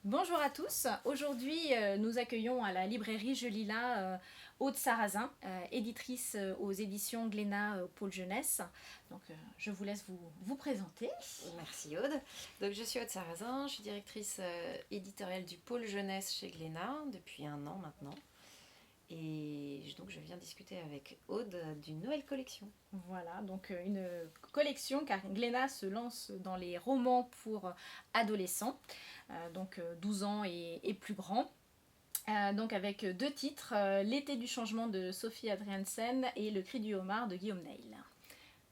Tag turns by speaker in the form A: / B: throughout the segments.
A: Bonjour à tous. Aujourd'hui, nous accueillons à la librairie Je lis là Aude Sarrazin, éditrice aux éditions Glénat Pôle Jeunesse. Donc, je vous laisse vous présenter.
B: Merci Aude. Donc je suis Aude Sarrazin, je suis directrice éditoriale du pôle jeunesse chez Glénat depuis 1 an maintenant. Et donc je viens discuter avec Aude d'une nouvelle collection.
A: Voilà, donc une collection car Glénat se lance dans les romans pour adolescents, donc 12 ans et plus grands. Donc avec deux titres, L'été du changement de Sophie Adriansen et Le cri du homard de Guillaume Neil.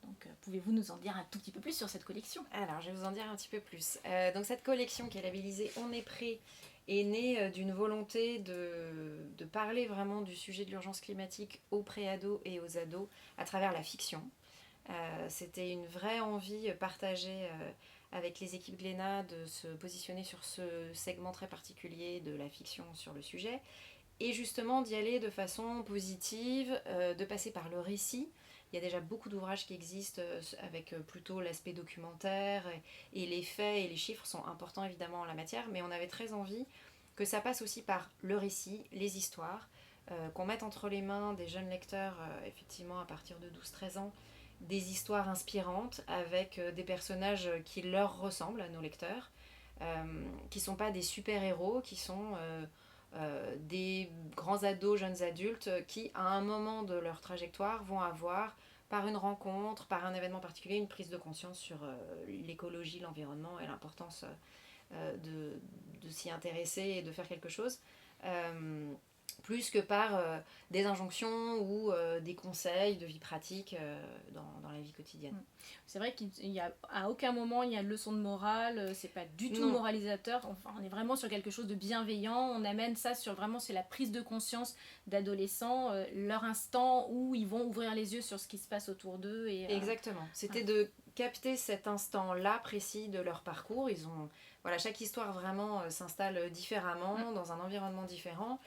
A: Donc pouvez-vous nous en dire un tout petit peu plus sur cette collection?
B: Alors je vais vous en dire un petit peu plus. Donc cette collection qui est labellisée On est prêt est née d'une volonté de parler vraiment du sujet de l'urgence climatique aux préados et aux ados à travers la fiction. C'était une vraie envie partagée avec les équipes Glénat de se positionner sur ce segment très particulier de la fiction sur le sujet et justement d'y aller de façon positive, de passer par le récit. Il y a déjà beaucoup d'ouvrages qui existent avec plutôt l'aspect documentaire et les faits et les chiffres sont importants évidemment en la matière, mais on avait très envie que ça passe aussi par le récit, les histoires, qu'on mette entre les mains des jeunes lecteurs, effectivement à partir de 12-13 ans, des histoires inspirantes avec des personnages qui leur ressemblent à nos lecteurs, qui ne sont pas des super-héros, qui sont des grands ados, jeunes adultes qui, à un moment de leur trajectoire, vont avoir, par une rencontre, par un événement particulier, une prise de conscience sur l'écologie, l'environnement et l'importance de s'y intéresser et de faire quelque chose. Plus que par des injonctions ou des conseils de vie pratique dans la vie quotidienne.
A: C'est vrai qu'à aucun moment il y a de leçon de morale, c'est pas du tout
B: Non.
A: moralisateur, enfin, on est vraiment sur quelque chose de bienveillant, on amène ça sur vraiment c'est la prise de conscience d'adolescents, leur instant où ils vont ouvrir les yeux sur ce qui se passe autour d'eux.
B: Exactement, c'était de capter cet instant-là précis de leur parcours. Voilà, chaque histoire vraiment s'installe différemment, dans un environnement différent.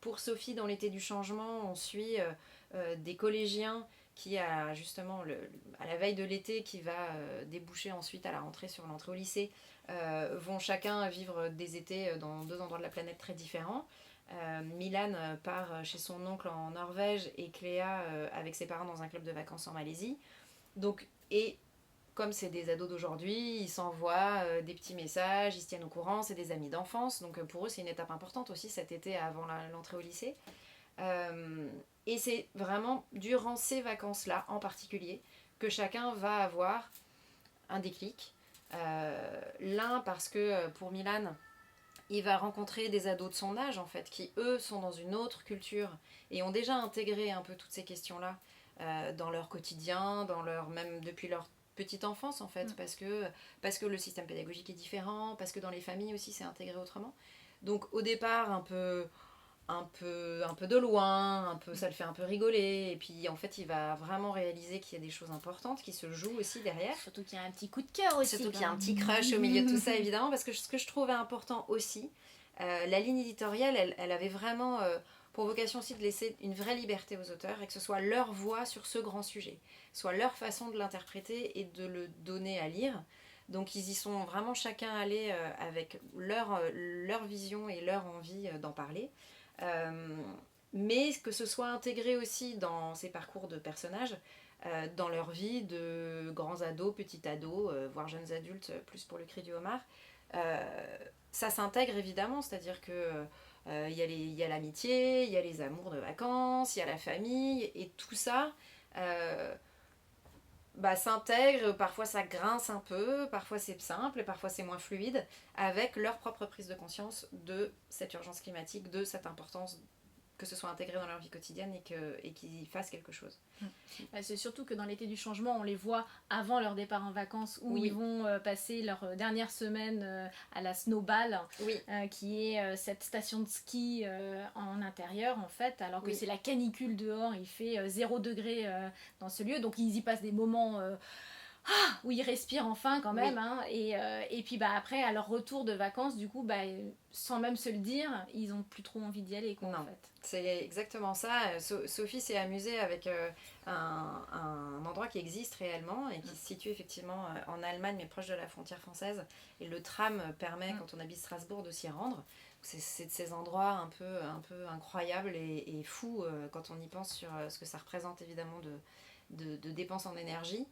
B: Pour Sophie, dans l'été du changement, on suit des collégiens qui, justement, à la veille de l'été, qui va déboucher ensuite à la rentrée sur l'entrée au lycée, vont chacun vivre des étés dans 2 endroits de la planète très différents. Milan part chez son oncle en Norvège et Cléa avec ses parents dans un club de vacances en Malaisie. Donc, et comme c'est des ados d'aujourd'hui, ils s'envoient des petits messages, ils se tiennent au courant, c'est des amis d'enfance, donc pour eux c'est une étape importante aussi cet été avant l'entrée au lycée. Et c'est vraiment durant ces vacances-là en particulier que chacun va avoir un déclic. L'un parce que pour Milan, il va rencontrer des ados de son âge en fait, qui eux sont dans une autre culture et ont déjà intégré un peu toutes ces questions-là dans leur quotidien, même depuis leur petite enfance en fait, parce que le système pédagogique est différent, parce que dans les familles aussi c'est intégré autrement. Donc au départ un peu de loin, ça le fait un peu rigoler, et puis en fait il va vraiment réaliser qu'il y a des choses importantes qui se jouent aussi derrière.
A: Surtout qu'il y a un petit coup de cœur aussi.
B: Surtout qu'il y a un petit crush au milieu de tout ça évidemment, parce que ce que je trouvais important aussi, la ligne éditoriale, elle avait vraiment pour vocation aussi de laisser une vraie liberté aux auteurs et que ce soit leur voix sur ce grand sujet, soit leur façon de l'interpréter et de le donner à lire. Donc ils y sont vraiment chacun allés avec leur vision et leur envie d'en parler. Mais que ce soit intégré aussi dans ces parcours de personnages, dans leur vie de grands ados, petits ados, voire jeunes adultes, plus pour le cri du homard, ça s'intègre évidemment, c'est-à-dire que il y a l'amitié, il y a les amours de vacances, il y a la famille, et tout ça s'intègre, parfois ça grince un peu, parfois c'est simple, et parfois c'est moins fluide, avec leur propre prise de conscience de cette urgence climatique, de cette importance que ce soit intégré dans leur vie quotidienne et qu'ils fassent quelque chose.
A: C'est surtout que dans l'été du changement, on les voit avant leur départ en vacances où ils vont passer leur dernière semaine à la Snowball, qui est cette station de ski en intérieur en fait, alors que c'est la canicule dehors, il fait 0 degré dans ce lieu, donc ils y passent des moments où ils respirent enfin quand même, hein, et puis après à leur retour de vacances du coup sans même se le dire ils ont plus trop envie d'y aller quoi,
B: non,
A: en fait.
B: c'est exactement ça. Sophie s'est amusée avec un endroit qui existe réellement et qui se situe effectivement en Allemagne mais proche de la frontière française, et le tram permet quand on habite Strasbourg de s'y rendre. C'est de ces endroits un peu incroyables et fous quand on y pense sur ce que ça représente évidemment de dépenses en énergie,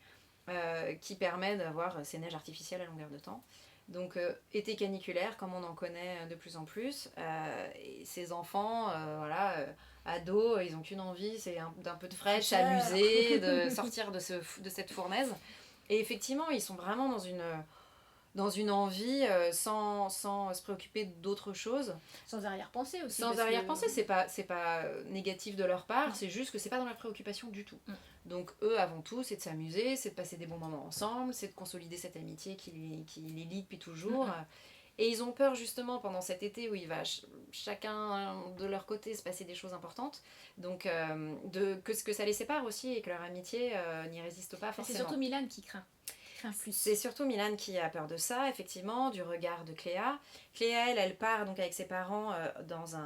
B: qui permet d'avoir ces neiges artificielles à longueur de temps. Donc été caniculaire comme on en connaît de plus en plus, et ces enfants ados, ils n'ont qu'une envie, c'est d'un peu de fraîche, s'amuser, de sortir de cette fournaise. Et effectivement ils sont vraiment dans une envie sans se préoccuper d'autre chose.
A: Sans arrière-pensée aussi.
B: Sans arrière-pensée, c'est pas négatif de leur part, c'est juste que c'est pas dans leur préoccupation du tout. Donc eux, avant tout, c'est de s'amuser, c'est de passer des bons moments ensemble, c'est de consolider cette amitié qui les lie depuis toujours. Et ils ont peur justement pendant cet été où il va chacun de leur côté se passer des choses importantes, donc que ça les sépare aussi et que leur amitié n'y résiste pas forcément.
A: C'est surtout Milan qui craint. Plus.
B: C'est surtout Milan qui a peur de ça, effectivement, du regard de Cléa. Cléa, elle part donc avec ses parents dans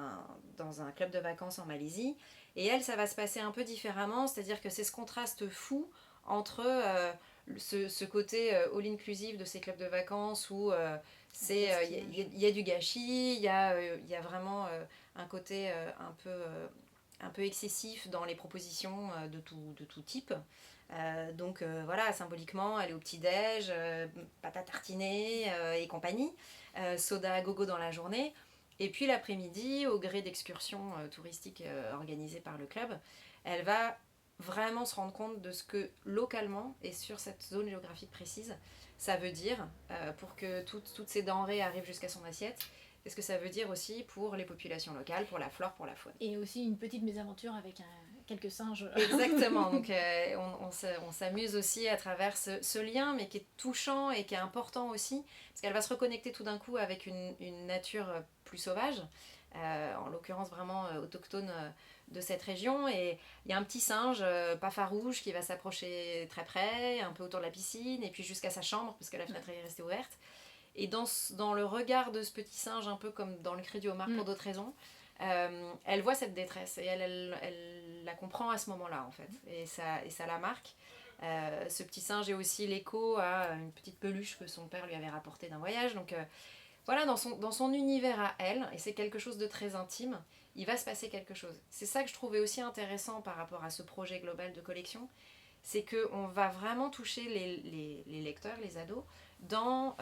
B: un club de vacances en Malaisie. Et elle, ça va se passer un peu différemment, c'est-à-dire que c'est ce contraste fou entre ce côté all-inclusive de ces clubs de vacances où il y a du gâchis, il y a vraiment un côté un peu excessif dans les propositions de tout type. Donc voilà, symboliquement, aller au petit-déj, pâte à tartiner et compagnie, soda à gogo dans la journée. Et puis l'après-midi, au gré d'excursions touristiques organisées par le club, elle va vraiment se rendre compte de ce que localement, et sur cette zone géographique précise, ça veut dire pour que toutes ces denrées arrivent jusqu'à son assiette. Qu'est-ce que ça veut dire aussi pour les populations locales, pour la flore, pour la faune.
A: Et aussi une petite mésaventure avec quelques singes.
B: Exactement, donc on s'amuse aussi à travers ce lien, mais qui est touchant et qui est important aussi, parce qu'elle va se reconnecter tout d'un coup avec une nature plus sauvage, en l'occurrence vraiment autochtone de cette région, et il y a un petit singe pas farouche qui va s'approcher très près, un peu autour de la piscine, et puis jusqu'à sa chambre, parce que la fenêtre est restée ouverte. Et dans le regard de ce petit singe, un peu comme dans le cri du homard pour d'autres raisons, elle voit cette détresse et elle la comprend à ce moment-là en fait, et ça la marque. Ce petit singe est aussi l'écho à une petite peluche que son père lui avait rapportée d'un voyage, donc voilà, dans son univers à elle, et c'est quelque chose de très intime, il va se passer quelque chose. C'est ça que je trouvais aussi intéressant par rapport à ce projet global de collection, c'est qu'on va vraiment toucher les lecteurs, les ados, dans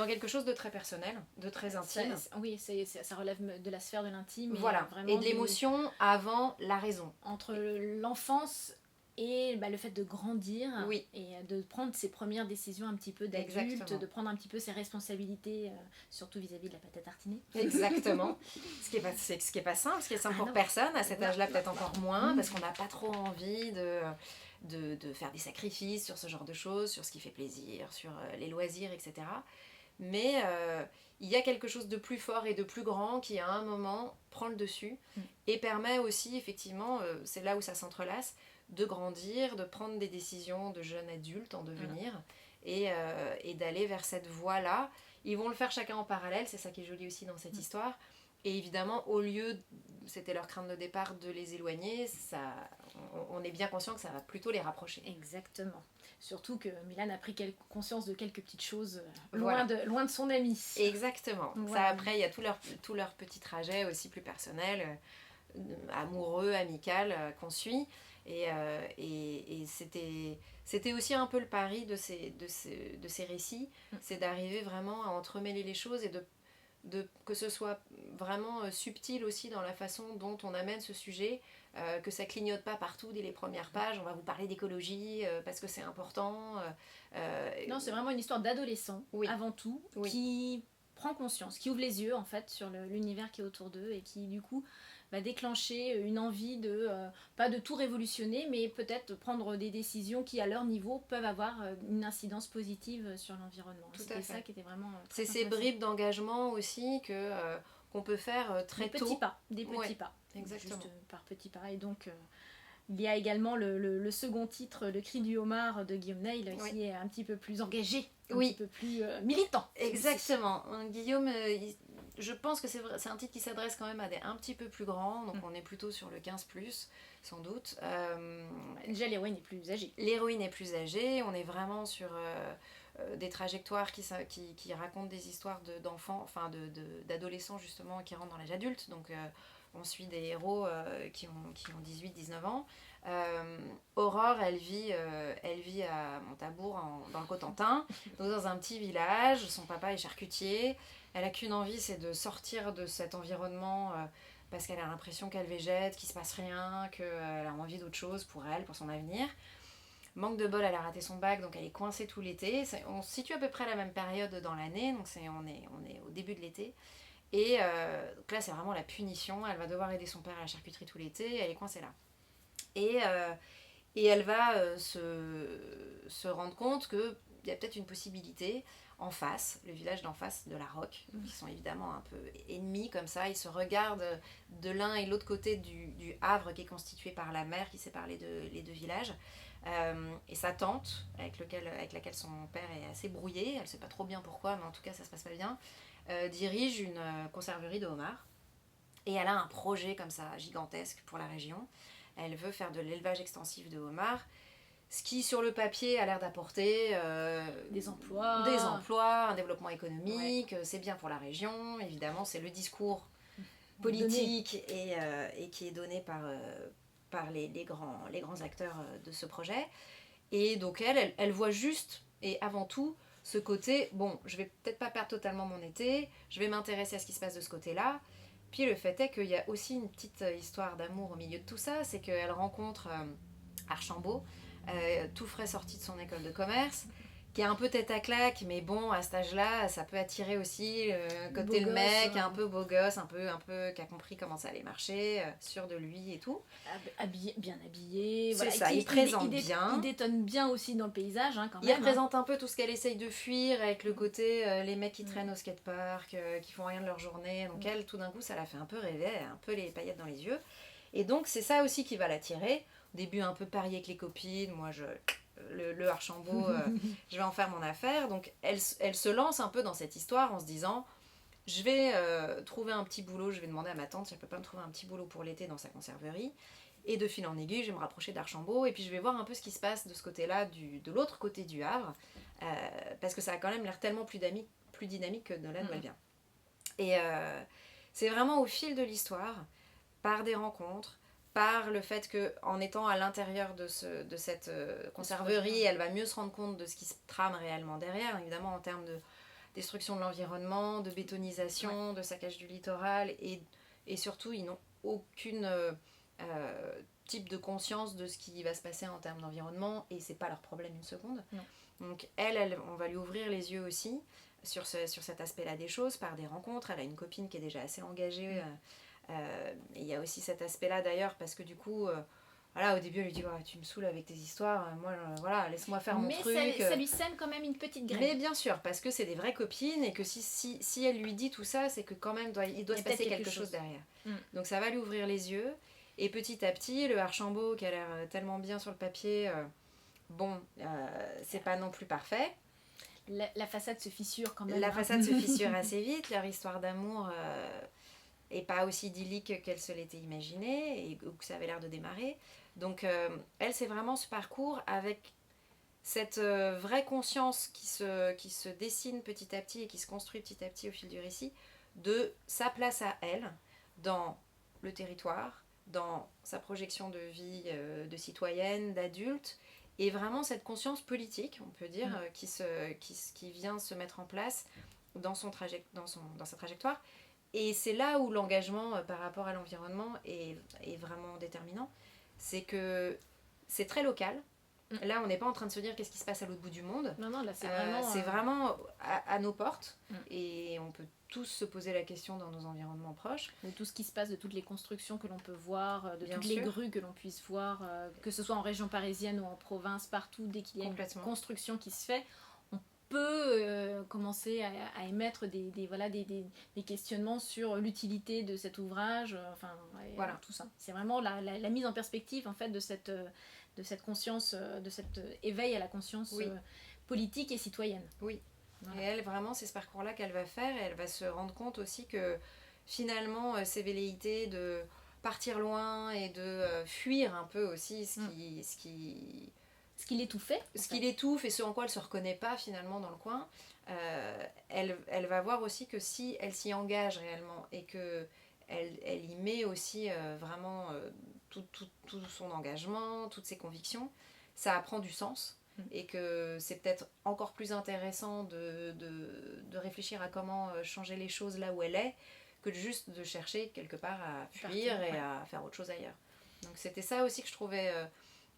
B: quelque chose de très personnel, de très intime.
A: Ça relève de la sphère de l'intime.
B: Voilà, et de l'émotion avant la raison.
A: Entre l'enfance et le fait de grandir, et de prendre ses premières décisions un petit peu d'adulte, de prendre un petit peu ses responsabilités, surtout vis-à-vis de la pâte à tartiner.
B: Exactement. Ce qui est pas simple, pour personne, à cet âge-là peut-être encore moins, parce qu'on n'a pas trop envie de faire des sacrifices sur ce genre de choses, sur ce qui fait plaisir, sur les loisirs, etc. Mais il y a quelque chose de plus fort et de plus grand qui à un moment prend le dessus et permet aussi effectivement, c'est là où ça s'entrelace, de grandir, de prendre des décisions de jeune adulte en devenir, et d'aller vers cette voie-là. Ils vont le faire chacun en parallèle, c'est ça qui est joli aussi dans cette histoire. Et évidemment, au lieu, c'était leur crainte de départ, de les éloigner, on est bien conscient que ça va plutôt les rapprocher.
A: Exactement. Surtout que Milan a pris conscience de quelques petites choses loin de son ami.
B: Exactement. Voilà. Ça, après, il y a tout leur petit trajet aussi plus personnel, amoureux, amical, qu'on suit. Et c'était aussi un peu le pari de ces récits, c'est d'arriver vraiment à entremêler les choses et que ce soit vraiment subtil aussi dans la façon dont on amène ce sujet, que ça clignote pas partout dès les premières pages, on va vous parler d'écologie parce que c'est important.
A: Non, c'est vraiment une histoire d'adolescent, avant tout, qui prend conscience, qui ouvre les yeux en fait sur l'univers qui est autour d'eux, et qui du coup va déclencher une envie pas de tout révolutionner, mais peut-être prendre des décisions qui à leur niveau peuvent avoir une incidence positive sur l'environnement. C'était ça qui était vraiment
B: c'est ces bribes d'engagement aussi qu'on peut faire très tôt.
A: Des petits pas.
B: Exactement.
A: Juste par petits pas. Et donc Il y a également le second titre, Le Cri du homard de Guillaume Neil, qui est un petit peu plus engagé, un petit peu plus militant.
B: Exactement. Guillaume, je pense que c'est un titre qui s'adresse quand même à des un petit peu plus grands, donc on est plutôt sur le 15+, sans doute.
A: Déjà, l'héroïne est plus âgée.
B: L'héroïne est plus âgée, on est vraiment sur des trajectoires qui racontent des histoires d'enfants, enfin d'adolescents justement qui rentrent dans l'âge adulte, donc on suit des héros qui ont 18-19 ans. Aurore, elle vit à Montabour, dans le Cotentin, donc dans un petit village. Son papa est charcutier. Elle a qu'une envie, c'est de sortir de cet environnement parce qu'elle a l'impression qu'elle végète, qu'il se passe rien, qu'elle a envie d'autre chose pour elle, pour son avenir. Manque de bol, elle a raté son bac, donc elle est coincée tout l'été. On se situe à peu près à la même période dans l'année, donc on est au début de l'été. Et donc là, c'est vraiment la punition. Elle va devoir aider son père à la charcuterie tout l'été, elle est coincée là. Et elle va se rendre compte qu'il y a peut-être une possibilité en face, le village d'en face de la Roque, qui sont évidemment un peu ennemis comme ça. Ils se regardent de l'un et l'autre côté du Havre qui est constitué par la mer qui sépare les deux villages. Et sa tante, avec laquelle son père est assez brouillé, elle ne sait pas trop bien pourquoi, mais en tout cas ça se passe pas bien, dirige une conserverie de homards. Et elle a un projet comme ça gigantesque pour la région. Elle veut faire de l'élevage extensif de homards, ce qui sur le papier a l'air d'apporter
A: des emplois,
B: un développement économique, c'est bien pour la région, évidemment c'est le discours politique et qui est donné par les grands acteurs de ce projet. Et donc elle voit juste et avant tout ce côté, bon, je vais peut-être pas perdre totalement mon été, je vais m'intéresser à ce qui se passe de ce côté-là. Puis le fait est qu'il y a aussi une petite histoire d'amour au milieu de tout ça, c'est qu'elle rencontre Archambault, tout frais sorti de son école de commerce, qui est un peu tête à claque, mais bon, à cet âge-là, ça peut attirer aussi côté le mec, un peu beau gosse, un peu qui a compris comment ça allait marcher, sûr de lui et tout.
A: Bien habillé,
B: c'est ça, il présente bien.
A: Il détonne bien aussi dans le paysage, quand même.
B: Il représente un peu tout ce qu'elle essaye de fuir, avec le côté les mecs qui traînent au skatepark, qui font rien de leur journée. Donc elle, tout d'un coup, ça la fait un peu rêver, un peu les paillettes dans les yeux. Et donc c'est ça aussi qui va l'attirer. Au début, un peu parier avec les copines, moi le Archambault, je vais en faire mon affaire. Donc elle se lance un peu dans cette histoire en se disant, je vais trouver un petit boulot, je vais demander à ma tante si elle peut pas me trouver un petit boulot pour l'été dans sa conserverie. Et de fil en aiguille, je vais me rapprocher d'Archambault et puis je vais voir un peu ce qui se passe de ce côté-là, de l'autre côté du Havre, parce que ça a quand même l'air tellement plus dynamique que de là d'où elle vient. Et c'est vraiment au fil de l'histoire, par des rencontres, par le fait qu'en étant à l'intérieur de cette conserverie, elle va mieux se rendre compte de ce qui se trame réellement derrière, évidemment en termes de destruction de l'environnement, de bétonisation, de saccage du littoral, et surtout ils n'ont aucune type de conscience de ce qui va se passer en termes d'environnement, et c'est pas leur problème une seconde.
A: Non.
B: Donc on va lui ouvrir les yeux aussi sur cet aspect-là des choses, par des rencontres. Elle a une copine qui est déjà assez engagée, et il y a aussi cet aspect-là d'ailleurs, parce que du coup voilà, au début elle lui dit oh, tu me saoules avec tes histoires, moi voilà, laisse-moi faire mon truc.
A: Mais ça lui sème quand même une petite graine.
B: Mais bien sûr, parce que c'est des vraies copines, et que si elle lui dit tout ça, c'est que quand même il doit se passer quelque chose derrière. Donc ça va lui ouvrir les yeux, et petit à petit le Archambault qui a l'air tellement bien sur le papier, c'est pas non plus parfait.
A: La façade se fissure quand même.
B: La façade se fissure assez vite, leur histoire d'amour est pas aussi idyllique qu'elle se l'était imaginée, ou que ça avait l'air de démarrer. Donc elle, c'est vraiment ce parcours avec cette vraie conscience qui se dessine petit à petit et qui se construit petit à petit au fil du récit, de sa place à elle dans le territoire, dans sa projection de vie de citoyenne, d'adulte, et vraiment cette conscience politique, on peut dire, qui vient se mettre en place dans sa trajectoire. Et c'est là où l'engagement par rapport à l'environnement est vraiment déterminant. C'est que c'est très local. Là, on n'est pas en train de se dire qu'est-ce qui se passe à l'autre bout du monde.
A: Non, là, c'est
B: vraiment à nos portes. Et on peut tous se poser la question dans nos environnements proches.
A: De tout ce qui se passe, de toutes les constructions que l'on peut voir, de
B: Bien
A: toutes
B: sûr.
A: les grues que l'on puisse voir, que ce soit en région parisienne ou en province, partout, dès qu'il y a une construction qui se fait, on peut commencer à émettre des questionnements sur l'utilité de cet ouvrage,
B: Voilà.
A: tout ça. C'est vraiment la mise en perspective en fait de cette conscience, de cet éveil à la conscience politique et citoyenne.
B: Oui.
A: Voilà.
B: Et elle, vraiment, c'est ce parcours-là qu'elle va faire, et elle va se rendre compte aussi que finalement, ces velléités de partir loin et de fuir un peu aussi ce
A: qui l'étouffait.
B: Ce qui l'étouffe et ce en quoi elle se reconnaît pas finalement dans le coin, elle va voir aussi que si elle s'y engage réellement et que elle y met aussi vraiment tout son engagement, toutes ses convictions, ça prend du sens. Et que c'est peut-être encore plus intéressant de réfléchir à comment changer les choses là où elle est, que juste de chercher quelque part à fuir et à faire autre chose ailleurs. Donc c'était ça aussi que je trouvais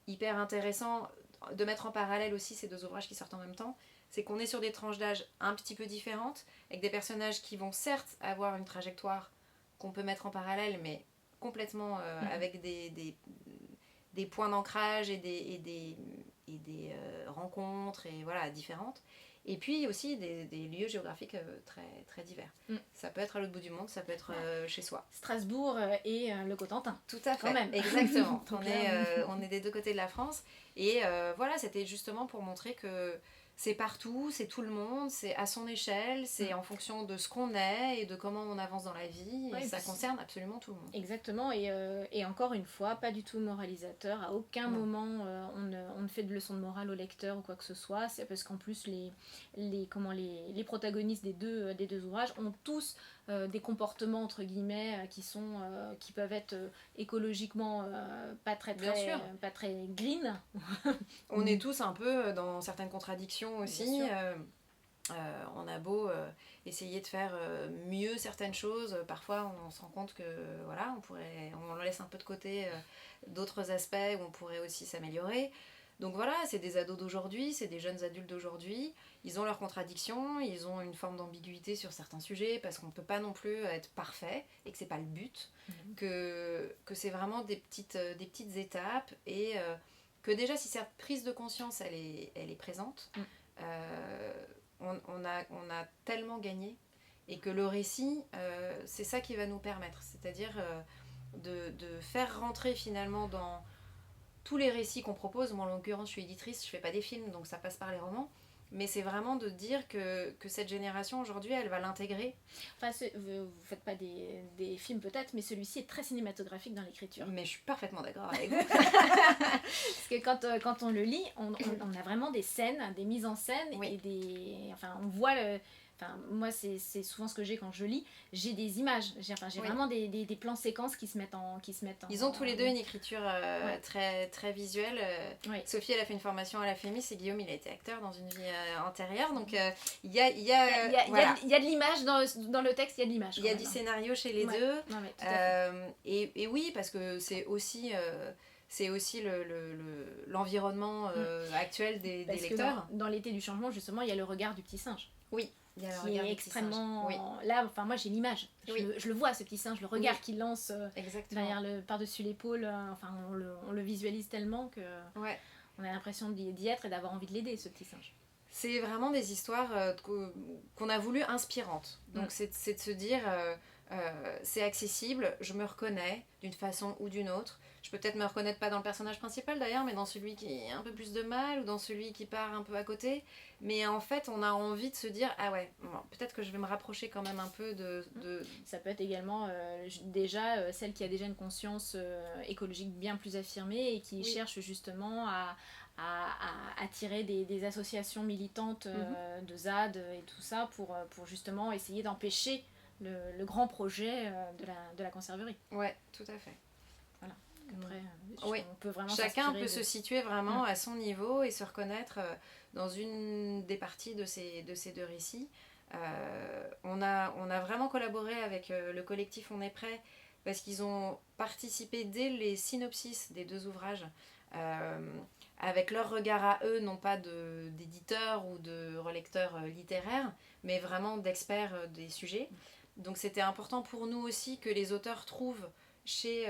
B: hyper intéressant de mettre en parallèle aussi ces deux ouvrages qui sortent en même temps. C'est qu'on est sur des tranches d'âge un petit peu différentes, avec des personnages qui vont certes avoir une trajectoire qu'on peut mettre en parallèle, mais complètement avec des points d'ancrage et des rencontres et voilà, différentes. Et puis aussi des lieux géographiques très, très divers. Ça peut être à l'autre bout du monde, ça peut être chez soi.
A: Strasbourg et le Cotentin.
B: Tout à fait,
A: quand même.
B: Exactement. On est des deux côtés de la France. Et voilà, c'était justement pour montrer que c'est partout, c'est tout le monde, c'est à son échelle, c'est en fonction de ce qu'on est et de comment on avance dans la vie. Et ça concerne absolument tout le monde.
A: Exactement, et encore une fois, pas du tout moralisateur. À aucun moment on ne fait de leçon de morale au lecteur ou quoi que ce soit. C'est parce qu'en plus les protagonistes des deux ouvrages ont tous des comportements entre guillemets qui peuvent être écologiquement pas très green.
B: On est tous un peu dans certaines contradictions aussi. On a beau essayer de faire mieux certaines choses, parfois on se rend compte que voilà, on laisse un peu de côté d'autres aspects où on pourrait aussi s'améliorer. Donc voilà, c'est des ados d'aujourd'hui, c'est des jeunes adultes d'aujourd'hui. Ils ont leurs contradictions, ils ont une forme d'ambiguïté sur certains sujets parce qu'on ne peut pas non plus être parfait et que c'est pas le but, que c'est vraiment des petites étapes et que déjà si cette prise de conscience elle est présente, on a tellement gagné et que le récit c'est ça qui va nous permettre, c'est-à-dire de faire rentrer finalement dans tous les récits qu'on propose. Moi en l'occurrence je suis éditrice, je fais pas des films donc ça passe par les romans, mais c'est vraiment de dire que cette génération aujourd'hui elle va l'intégrer.
A: Enfin, vous faites pas des films peut-être, mais celui-ci est très cinématographique dans l'écriture.
B: Mais je suis parfaitement d'accord avec vous.
A: Parce que quand on le lit, on a vraiment des scènes, des mises en scène et on voit moi c'est souvent ce que j'ai quand je lis, j'ai des images, j'ai vraiment des plans séquences qui se mettent en
B: Ils ont tous les deux une écriture très, très visuelle. Sophie elle a fait une formation à la FEMIS et Guillaume il a été acteur dans une vie antérieure, donc il y a de
A: l'image dans le texte, il y a de l'image.
B: Il y a du scénario chez les deux.
A: Non, tout à fait.
B: Et oui, parce que c'est aussi l'environnement actuel des lecteurs.
A: Dans l'été du changement, justement, il y a le regard du petit singe.
B: Oui, il y a le regard
A: qui est extrêmement... Là, moi j'ai l'image. Je le vois, ce petit singe, le regard qu'il lance par-dessus l'épaule. On le visualise tellement que on a l'impression d'y être et d'avoir envie de l'aider, ce petit singe.
B: C'est vraiment des histoires qu'on a voulu inspirantes. Donc c'est de se dire... c'est accessible, je me reconnais d'une façon ou d'une autre. Je peux peut-être me reconnaître pas dans le personnage principal d'ailleurs, mais dans celui qui a un peu plus de mal ou dans celui qui part un peu à côté. Mais en fait, on a envie de se dire ah ouais, bon, peut-être que je vais me rapprocher quand même un peu de...
A: Ça peut être également déjà celle qui a déjà une conscience écologique bien plus affirmée et qui cherche justement à attirer des associations militantes de ZAD et tout ça pour justement essayer d'empêcher le grand projet de la conserverie.
B: Ouais, tout à fait.
A: Voilà. Après,
B: on peut vraiment chacun peut se situer vraiment à son niveau et se reconnaître dans une des parties de ces deux récits. On a vraiment collaboré avec le collectif On est prêt parce qu'ils ont participé dès les synopsis des deux ouvrages avec leur regard à eux, non pas d'éditeurs ou de relecteurs littéraires, mais vraiment d'experts des sujets. Donc c'était important pour nous aussi que les auteurs trouvent chez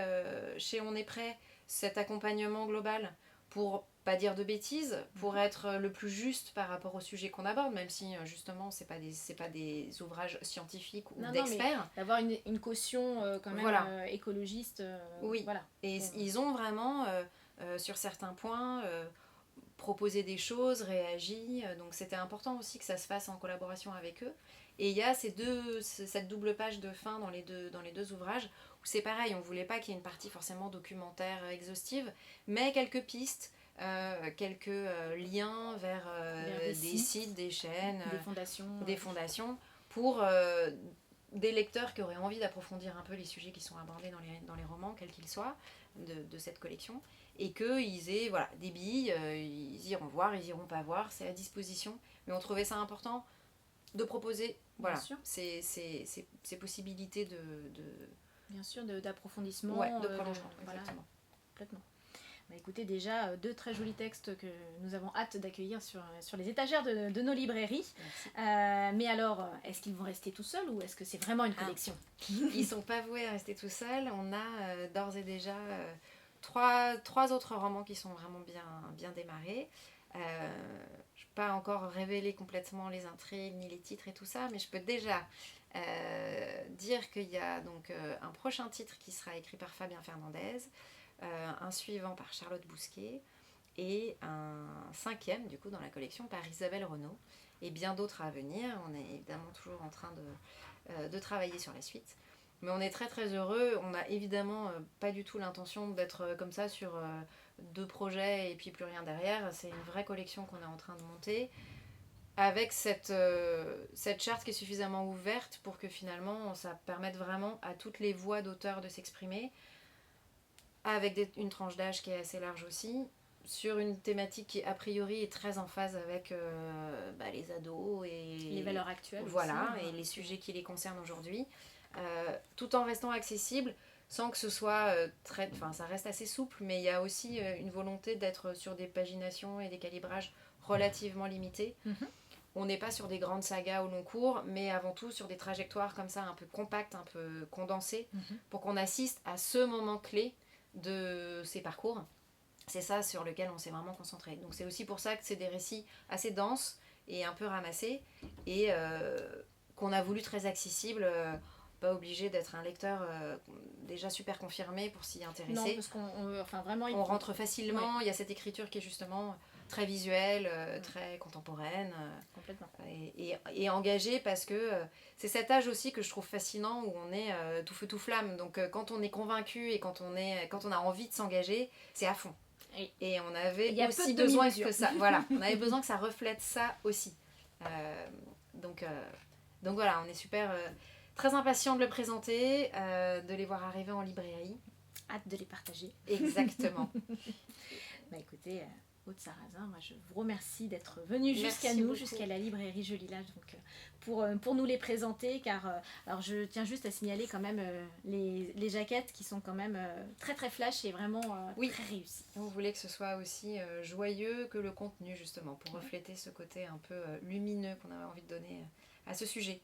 B: On est prêt cet accompagnement global pour pas dire de bêtises, pour être le plus juste par rapport au sujet qu'on aborde, même si justement c'est pas des ouvrages scientifiques ou d'experts.
A: D'avoir une caution quand même
B: voilà.
A: écologiste.
B: Oui,
A: voilà.
B: et ils ont vraiment, sur certains points, proposé des choses, réagi, donc c'était important aussi que ça se fasse en collaboration avec eux. Et il y a cette double page de fin dans les deux ouvrages, où c'est pareil, on voulait pas qu'il y ait une partie forcément documentaire exhaustive, mais quelques pistes, quelques liens vers des sites, des chaînes, des fondations pour des lecteurs qui auraient envie d'approfondir un peu les sujets qui sont abordés dans les romans, quels qu'ils soient, de cette collection, et qu'ils aient voilà, des billes, ils iront voir, ils iront pas voir, c'est à disposition. Mais on trouvait ça important de proposer voilà, ces possibilités
A: bien sûr, d'approfondissement,
B: de prolongement,
A: voilà,
B: exactement.
A: Complètement. Bah, écoutez, déjà 2 très jolis textes que nous avons hâte d'accueillir sur les étagères de nos librairies. Mais alors, est-ce qu'ils vont rester tout seuls ou est-ce que c'est vraiment une collection?
B: Ils sont pas voués à rester tout seuls. On a d'ores et déjà 3 autres romans qui sont vraiment bien démarrés. Je ne vais pas encore révéler complètement les intrigues ni les titres et tout ça, mais je peux déjà dire qu'il y a donc un prochain titre qui sera écrit par Fabien Fernandez, un suivant par Charlotte Bousquet et un 5e du coup dans la collection par Isabelle Renaud et bien d'autres à venir. On est évidemment toujours en train de travailler sur la suite, mais on est très très heureux. On n'a évidemment pas du tout l'intention d'être comme ça sur 2 projets et puis plus rien derrière. C'est une vraie collection qu'on est en train de monter avec cette charte qui est suffisamment ouverte pour que finalement ça permette vraiment à toutes les voix d'auteurs de s'exprimer, avec une tranche d'âge qui est assez large aussi, sur une thématique qui a priori est très en phase avec les ados et
A: les valeurs actuelles
B: voilà,
A: aussi,
B: et les sujets qui les concernent aujourd'hui, tout en restant accessible sans que ce soit ça reste assez souple, mais il y a aussi une volonté d'être sur des paginations et des calibrages relativement limités. On n'est pas sur des grandes sagas au long cours, mais avant tout sur des trajectoires comme ça un peu compactes, un peu condensées, pour qu'on assiste à ce moment clé de ces parcours. C'est ça sur lequel on s'est vraiment concentré. Donc c'est aussi pour ça que c'est des récits assez denses et un peu ramassés, et qu'on a voulu très accessibles, pas obligé d'être un lecteur déjà super confirmé pour s'y intéresser.
A: Non, parce qu'on
B: rentre facilement, ouais. Il y a cette écriture qui est justement très visuelle, très contemporaine,
A: complètement.
B: Et engagée, parce que c'est cet âge aussi que je trouve fascinant, où on est tout feu tout flamme. Donc quand on est convaincu et quand on a envie de s'engager, c'est à fond. Et on avait aussi besoin que ça, voilà, on avait besoin que ça reflète ça aussi. Donc voilà, on est super très impatient de le présenter, de les voir arriver en librairie.
A: Hâte de les partager.
B: Exactement.
A: Bah écoutez, Aude Sarrazin, moi je vous remercie d'être venue jusqu'à nous, jusqu'à la librairie Je Lis Là, donc, pour nous les présenter, car alors je tiens juste à signaler quand même les jaquettes qui sont quand même très très flash et vraiment très réussies.
B: On voulait que ce soit aussi joyeux que le contenu, justement, pour refléter ce côté un peu lumineux qu'on avait envie de donner à ce sujet.